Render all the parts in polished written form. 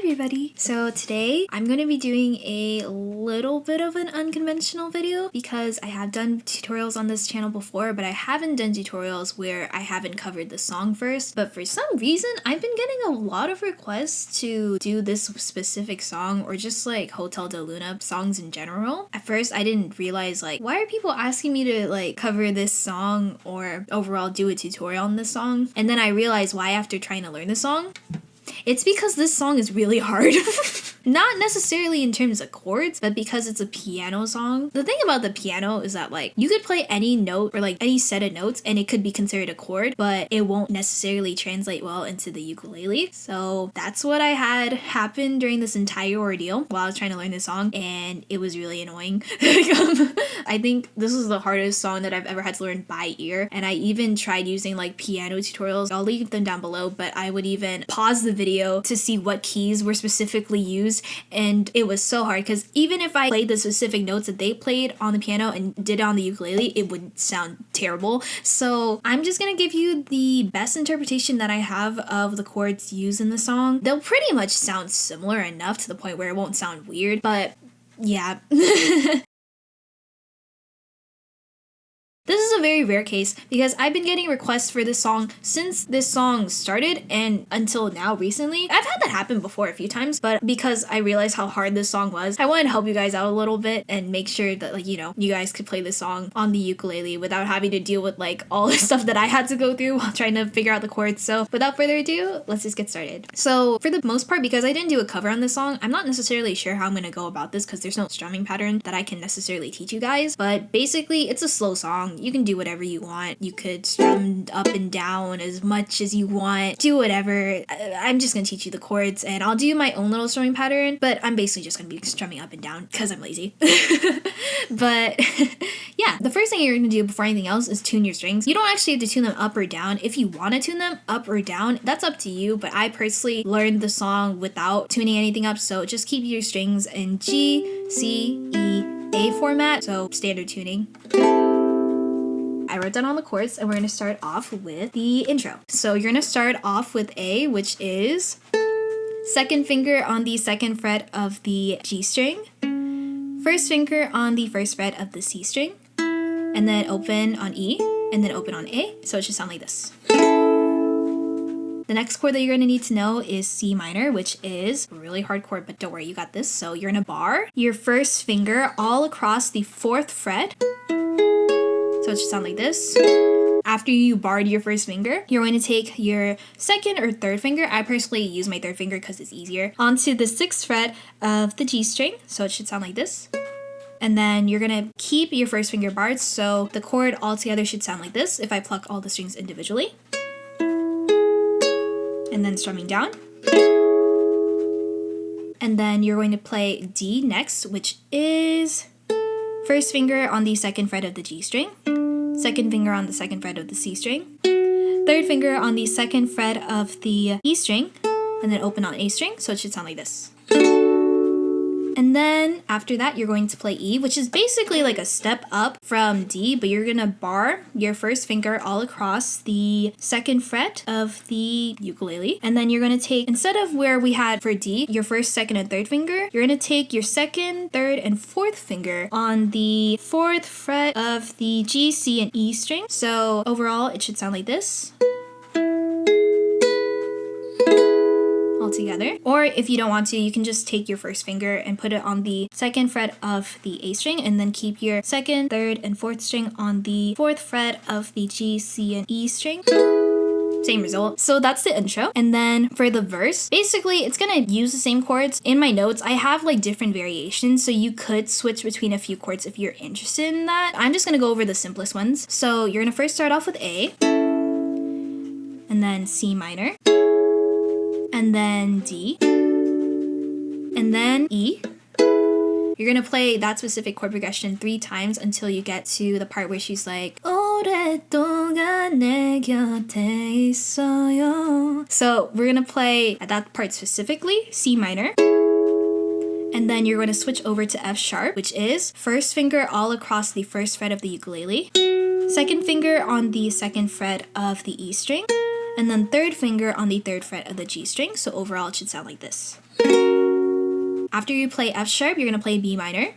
everybody! So today I'm going to be doing a little bit of an unconventional video because I have done tutorials on this channel before, but I haven't done tutorials where I haven't covered the song first. But for some reason, I've been getting a lot of requests to do this specific song or just like Hotel de Luna songs in general. At first, I didn't realize like, why are people asking me to like cover this song or overall do a tutorial on this song? And then I realized why after trying to learn the song. It's because this song is really hard. Not necessarily in terms of chords, but because it's a piano song. The thing about the piano is that like you could play any note or like any set of notes and it could be considered a chord, but it won't necessarily translate well into the ukulele. So that's what I had happen during this entire ordeal while I was trying to learn this song, and it was really annoying. I think this is the hardest song that I've ever had to learn by ear, and I even tried using like piano tutorials. I'll leave them down below, but I would even pause the video to see what keys were specifically used, and it was so hard because even if I played the specific notes that they played on the piano and did it on the ukulele, it would sound terrible. So I'm just gonna give you the best interpretation that I have of the chords used in the song. They'll pretty much sound similar enough to the point where it won't sound weird, but yeah. This is a very rare case because I've been getting requests for this song since this song started and until now recently. I've had that happen before a few times, but because I realized how hard this song was, I wanted to help you guys out a little bit and make sure that like, you know, you guys could play this song on the ukulele without having to deal with like all the stuff that I had to go through while trying to figure out the chords. So without further ado, let's just get started. So for the most part, because I didn't do a cover on this song, I'm not necessarily sure how I'm going to go about this because there's no strumming pattern that I can necessarily teach you guys, but basically it's a slow song. You can do whatever you want. You could strum up and down as much as you want. Do whatever. I'm just gonna teach you the chords and I'll do my own little strumming pattern, but I'm basically just gonna be strumming up and down because I'm lazy. But yeah, the first thing you're gonna do before anything else is tune your strings. You don't actually have to tune them up or down. If you want to tune them up or down, that's up to you, but I personally learned the song without tuning anything up, so just keep your strings in G, C, E, A format, so standard tuning. I wrote down all the chords and we're going to start off with the intro. So you're going to start off with A, which is second finger on the second fret of the G string, first finger on the first fret of the C string, and then open on E, and then open on A. So it should sound like this. The next chord that you're going to need to know is C minor, which is a really hard chord, but don't worry, you got this. So you're going to bar your first finger all across the fourth fret. So it should sound like this. After you barred your first finger, you're going to take your second or third finger. I personally use my third finger because it's easier. Onto the sixth fret of the G string. So it should sound like this. And then you're going to keep your first finger barred. So the chord altogether should sound like this if I pluck all the strings individually. And then strumming down. And then you're going to play D next, which is first finger on the second fret of the G string, second finger on the second fret of the C string, third finger on the second fret of the E string, and then open on A string, so it should sound like this. And then after that, you're going to play E, which is basically like a step up from D, but you're going to bar your first finger all across the second fret of the ukulele. And then you're going to take, instead of where we had for D, your first, second, and third finger, you're going to take your second, third, and fourth finger on the fourth fret of the G, C, and E string. So overall, it should sound like this. Together. Or if you don't want to, you can just take your first finger and put it on the second fret of the A string and then keep your second, third, and fourth string on the fourth fret of the G, C, and E string. Same result. So that's the intro. And then for the verse, basically it's gonna use the same chords. In my notes, I have like different variations, so you could switch between a few chords if you're interested in that. I'm just gonna go over the simplest ones. So you're gonna first start off with A, and then C minor, and then D, and then E. You're gonna play that specific chord progression 3 times until you get to the part where she's like, 오랫동안 내 곁에 있어요. So we're gonna play at that part specifically, C minor. And then you're going to switch over to F sharp, which is first finger all across the first fret of the ukulele, second finger on the second fret of the E string, and then third finger on the third fret of the G string. So overall, it should sound like this. After you play F sharp, you're gonna play B minor.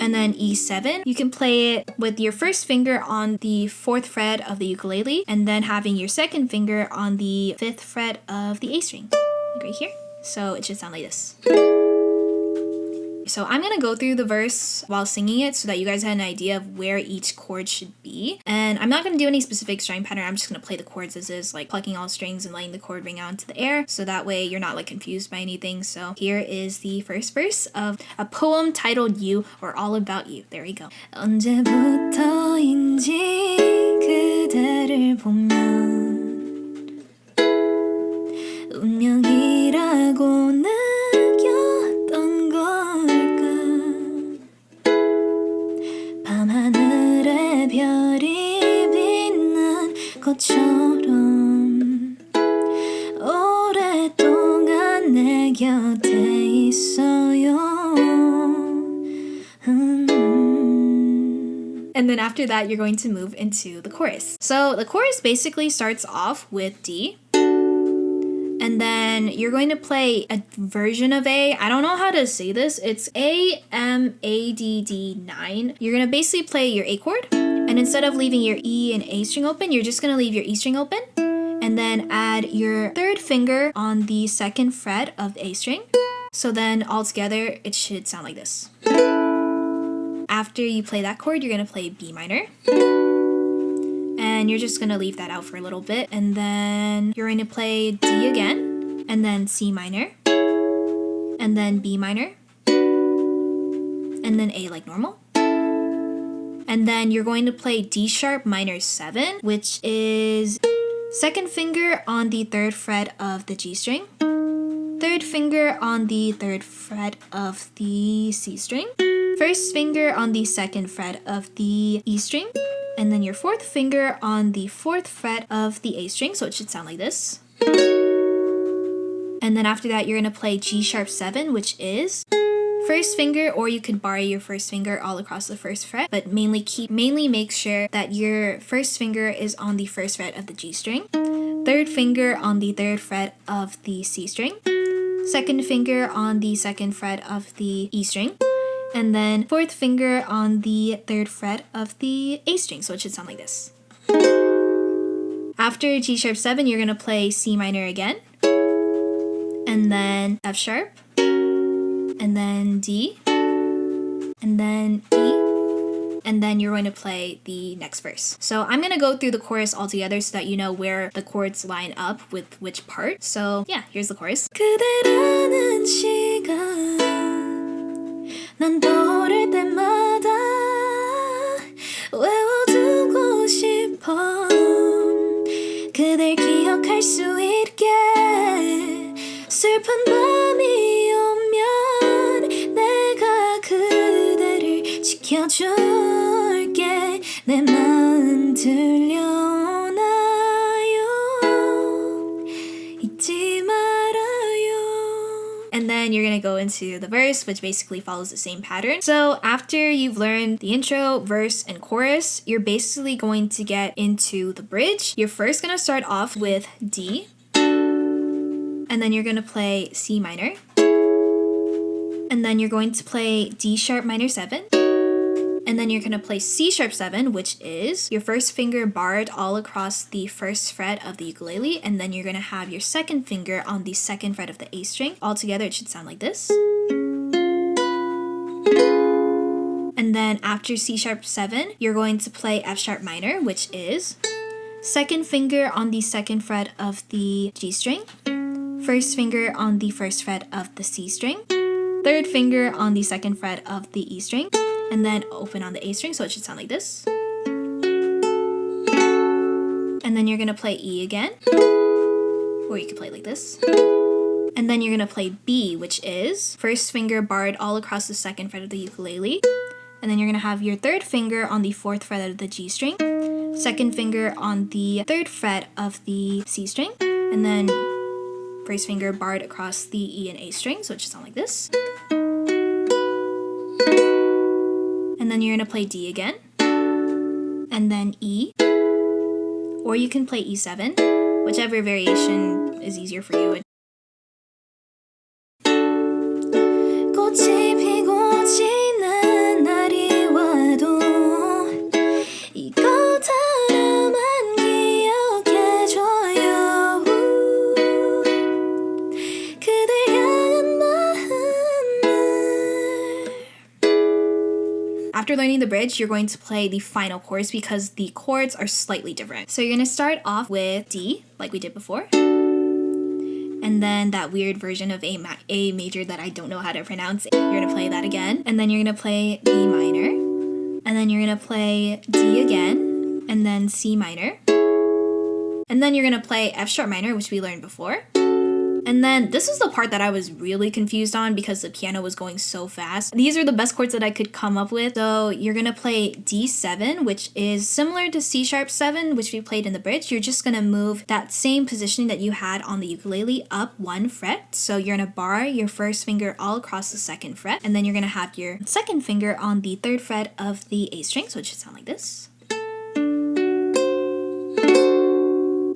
And then E7, you can play it with your first finger on the 4th fret of the ukulele, and then having your second finger on the 5th fret of the A string, like right here. So it should sound like this. So I'm gonna go through the verse while singing it so that you guys have an idea of where each chord should be. And I'm not gonna do any specific strumming pattern, I'm just gonna play the chords as is, like plucking all strings and letting the chord ring out into the air, so that way you're not like confused by anything. So here is the first verse of a poem titled You, or All About You. There we go. 언제부터인지 그대를 보면 운명이라고 느꼈던 걸까. 밤하늘에 별이 빛난 것처럼 오랫동안 내 곁에 있어요. And then after that, you're going to move into the chorus. So the chorus basically starts off with D. And then you're going to play a version of A. I don't know how to say this. It's A, M, A, D, D, 9. You're going to basically play your A chord. And instead of leaving your E and A string open, you're just going to leave your E string open. And then add your third finger on the 2nd fret of the A string. So then all together, it should sound like this. After you play that chord, you're going to play B minor. And you're just going to leave that out for a little bit. And then you're going to play D again. And then C minor. And then B minor. And then A like normal. And then you're going to play D sharp minor 7, which is 2nd finger on the 3rd fret of the G string. 3rd finger on the 3rd fret of the C string. 1st finger on the 2nd fret of the E string. And then your 4th finger on the 4th fret of the A string, so it should sound like this. And then after that, you're going to play G sharp 7, which is 1st finger, or you could borrow your 1st finger all across the 1st fret, but mainly make sure that your 1st finger is on the 1st fret of the G string, 3rd finger on the 3rd fret of the C string, 2nd finger on the 2nd fret of the E string, and then 4th finger on the 3rd fret of the A string, so it should sound like this. After G sharp 7, you're going to play C minor again, and then F sharp, and then D, and then E, and then you're going to play the next verse. So I'm going to go through the chorus all together so that you know where the chords line up with which part. So yeah, here's the chorus. 그대라는 시간 난 떠오를 때마다 외워두고 싶어 그댈 기억할 수 있게 슬픈 밤이 오면 내가 그대를 지켜줄게 내 마음 들려오나요 잊지 말아요. And then you're going to go into the verse, which basically follows the same pattern. So after you've learned the intro, verse, and chorus, you're basically going to get into the bridge. You're first going to start off with D, and then you're going to play C minor, and then you're going to play D sharp minor 7, and then you're going to play C sharp 7, which is your first finger barred all across the 1st fret of the ukulele, and then you're going to have your 2nd finger on the 2nd fret of the A string. Altogether, it should sound like this. And then after C sharp 7, you're going to play F sharp minor, which is 2nd finger on the 2nd fret of the G string, 1st finger on the 1st fret of the C string, 3rd finger on the 2nd fret of the E string, and then open on the A string, so it should sound like this. And then you're going to play E again, or you can play it like this. And then you're going to play B, which is 1st finger barred all across the 2nd fret of the ukulele. And then you're going to have your 3rd finger on the 4th fret of the G string, 2nd finger on the 3rd fret of the C string, and then 1st finger barred across the E and A string, so it should sound like this. And then you're going to play D again, and then E, or you can play E7, whichever variation is easier for you. 꽃이 피고 지는 날이 와도 이거 하나만 기억해줘요. 그댈 향한 마음을. After learning the bridge, you're going to play the final chorus because the chords are slightly different. So you're going to start off with D, like we did before. And then that weird version of A major that I don't know how to pronounce. You're going to play that again. And then you're going to play B minor. And then you're going to play D again. And then C minor. And then you're going to play F sharp minor, which we learned before. And then this is the part that I was really confused on because the piano was going so fast. These are the best chords that I could come up with. So you're going to play D7, which is similar to C sharp 7, which we played in the bridge. You're just going to move that same positioning that you had on the ukulele up 1 fret. So you're going to bar your first finger all across the 2nd fret. And then you're going to have your 2nd finger on the 3rd fret of the A string. So it should sound like this.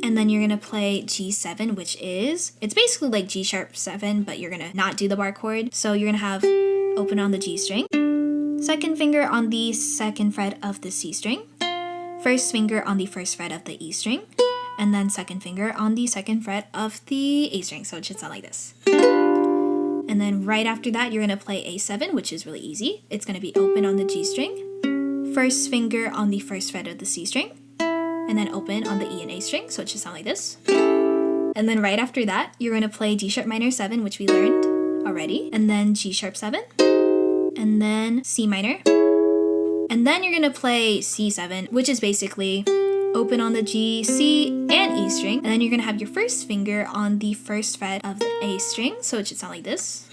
And then you're going to play G7, which is, it's basically like G sharp 7, but you're going to not do the bar chord. So you're going to have open on the G string, 2nd finger on the 2nd fret of the C string, 1st finger on the 1st fret of the E string, and then 2nd finger on the 2nd fret of the A string. So it should sound like this. And then right after that, you're going to play A7, which is really easy. It's going to be open on the G string, 1st finger on the 1st fret of the C string, and then open on the E and A string, so it should sound like this. And then right after that, you're going to play D sharp minor 7, which we learned already, and then G sharp 7, and then C minor, and then you're going to play C7, which is basically open on the G, C, and E string, and then you're going to have your 1st finger on the 1st fret of the A string, so it should sound like this.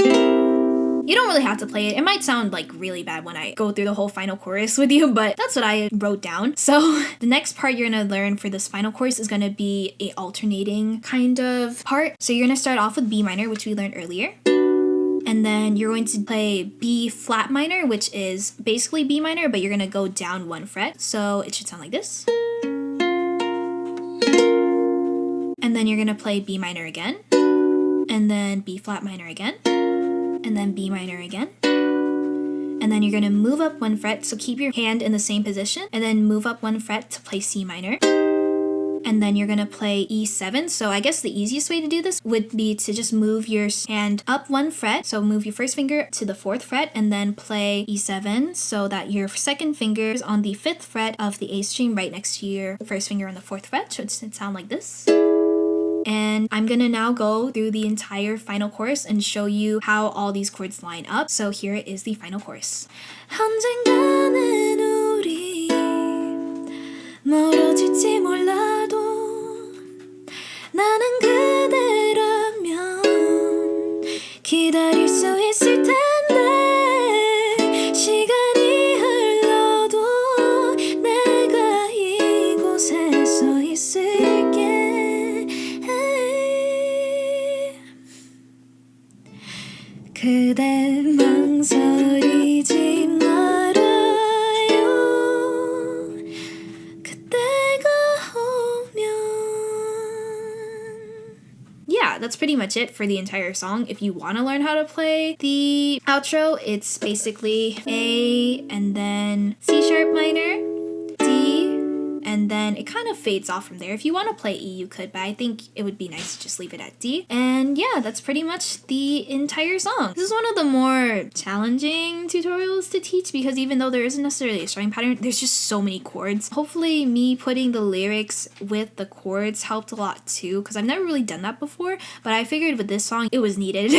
You don't really have to play it. It might sound like really bad when I go through the whole final chorus with you, but that's what I wrote down. So the next part you're going to learn for this final chorus is going to be a alternating kind of part. So you're going to start off with B minor, which we learned earlier. And then you're going to play B flat minor, which is basically B minor, but you're going to go down 1 fret. So it should sound like this. And then you're going to play B minor again. And then B flat minor again. And then B minor again. And then you're going to move up 1 fret, so keep your hand in the same position, and then move up 1 fret to play C minor. And then you're going to play E7. So I guess the easiest way to do this would be to just move your hand up 1 fret. So move your 1st finger to the 4th fret and then play E7 so that your 2nd finger is on the 5th fret of the A string right next to your 1st finger on the 4th fret. So it should sound like this. And I'm gonna now go through the entire final chorus and show you how all these chords line up. So here is the final chorus. 언젠가는 우리 멀어질지 몰라도 나는 그대라면 기다릴 수 있을 텐데 시간이 흘러도 내가 이곳에 서 있을게. 그대 망설이지 말아요. 그때가 오면. Yeah, that's pretty much it for the entire song. If you want to learn how to play the outro, it's basically A and then C sharp minor, D, and then it kind of fades off from there. If you want to play E, you could, but I think it would be nice to just leave it at D. And yeah, that's pretty much the entire song. This is one of the more challenging tutorials to teach because even though there isn't necessarily a strumming pattern, there's just so many chords. Hopefully me putting the lyrics with the chords helped a lot too because I've never really done that before, but I figured with this song, it was needed.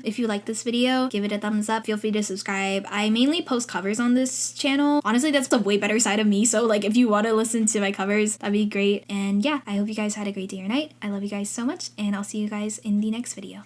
If you like this video, give it a thumbs up. Feel free to subscribe. I mainly post covers on this channel. Honestly, that's the way better side of me. So like if you want to listen to my covers, that'd be great. And yeah, I hope you guys had a great day or night. I love you guys so much and I'll see you guys in the next video.